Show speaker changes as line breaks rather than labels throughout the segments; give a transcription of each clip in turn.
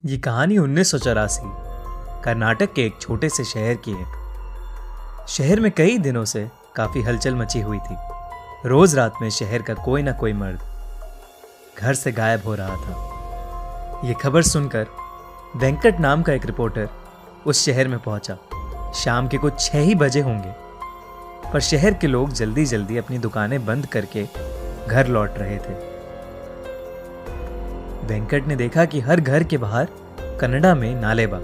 ये कहानी 1984 कर्नाटक के एक छोटे से शहर की है। शहर में कई दिनों से काफी हलचल मची हुई थी। रोज रात में शहर का कोई ना कोई मर्द घर से गायब हो रहा था। ये खबर सुनकर वेंकट नाम का एक रिपोर्टर उस शहर में पहुंचा। शाम के कुछ 6 ही बजे होंगे, पर शहर के लोग जल्दी जल्दी अपनी दुकानें बंद करके घर लौट रहे थे। वेंकट ने देखा कि हर घर के बाहर कन्नड़ा में नालेबा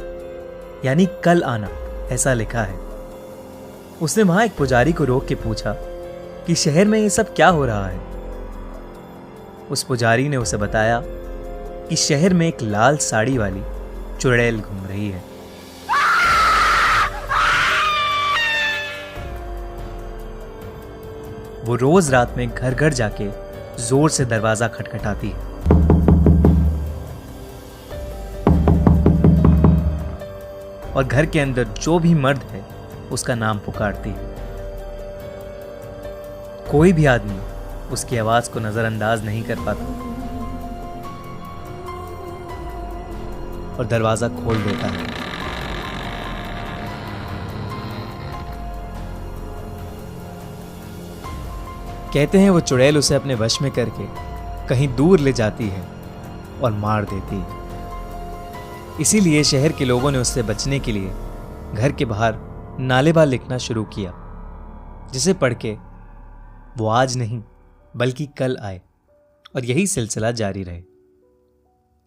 यानी कल आना ऐसा लिखा है। उसने वहां एक पुजारी को रोक के पूछा कि शहर में ये सब क्या हो रहा है। उस पुजारी ने उसे बताया कि शहर में एक लाल साड़ी वाली चुड़ैल घूम रही है। वो रोज रात में घर घर जाके जोर से दरवाजा खटखटाती है और घर के अंदर जो भी मर्द है उसका नाम पुकारती है। कोई भी आदमी उसकी आवाज को नजरअंदाज नहीं कर पाता और दरवाजा खोल देता है। कहते हैं वो चुड़ैल उसे अपने वश में करके कहीं दूर ले जाती है और मार देती है। इसीलिए शहर के लोगों ने उससे बचने के लिए घर के बाहर नालेबा लिखना शुरू किया, जिसे पढ़ के वो आज नहीं बल्कि कल आए और यही सिलसिला जारी रहे।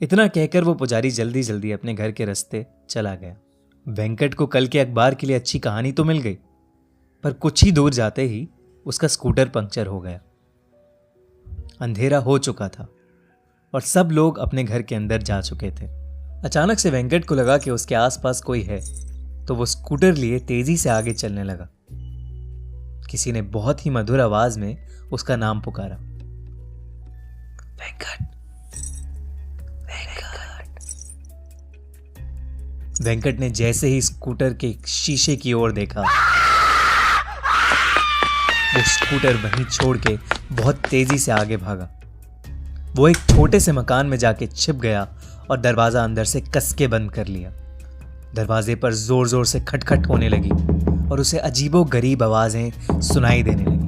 इतना कहकर वो पुजारी जल्दी जल्दी अपने घर के रास्ते चला गया। वेंकट को कल के अखबार के लिए अच्छी कहानी तो मिल गई, पर कुछ ही दूर जाते ही उसका स्कूटर पंक्चर हो गया। अंधेरा हो चुका था और सब लोग अपने घर के अंदर जा चुके थे। अचानक से वेंकट को लगा कि उसके आसपास कोई है, तो वो स्कूटर लिए तेजी से आगे चलने लगा। किसी ने बहुत ही मधुर आवाज में उसका नाम पुकारा, वेंकट, वेंकट। वेंकट ने जैसे ही स्कूटर के शीशे की ओर देखा, वो स्कूटर वहीं छोड़ के बहुत तेजी से आगे भागा। वो एक छोटे से मकान में जाके छिप गया और दरवाजा अंदर से कस के बंद कर लिया। दरवाजे पर जोर जोर से खटखट होने लगी और उसे अजीबो गरीब आवाजें सुनाई देने लगी।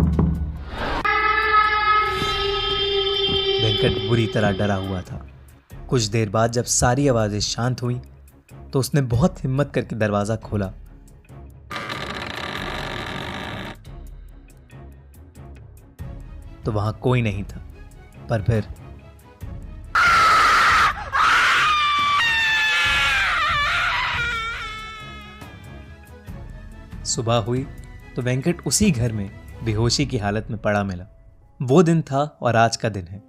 वेंकट बुरी तरह डरा हुआ था। कुछ देर बाद जब सारी आवाजें शांत हुई तो उसने बहुत हिम्मत करके दरवाजा खोला। तो वहां कोई नहीं था, पर फिर सुबह हुई तो वेंकट उसी घर में बेहोशी की हालत में पड़ा मिला। वो दिन था और आज का दिन है।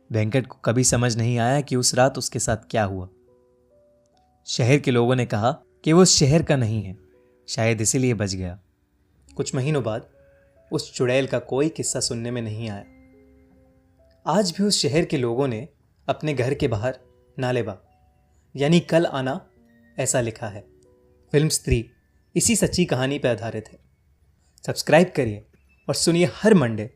वेंकट को कभी समझ नहीं आया कि उस रात उसके साथ क्या हुआ। शहर के लोगों ने कहा कि वो उस शहर का नहीं है, शायद इसीलिए बच गया। कुछ महीनों बाद उस चुड़ैल का कोई किस्सा सुनने में नहीं आया। आज भी उस शहर के लोगों ने अपने घर के बाहर नालेबा यानी कल आना ऐसा लिखा है। फिल्म स्त्री इसी सच्ची कहानी पर आधारित है। सब्सक्राइब करिए और सुनिए हर मंडे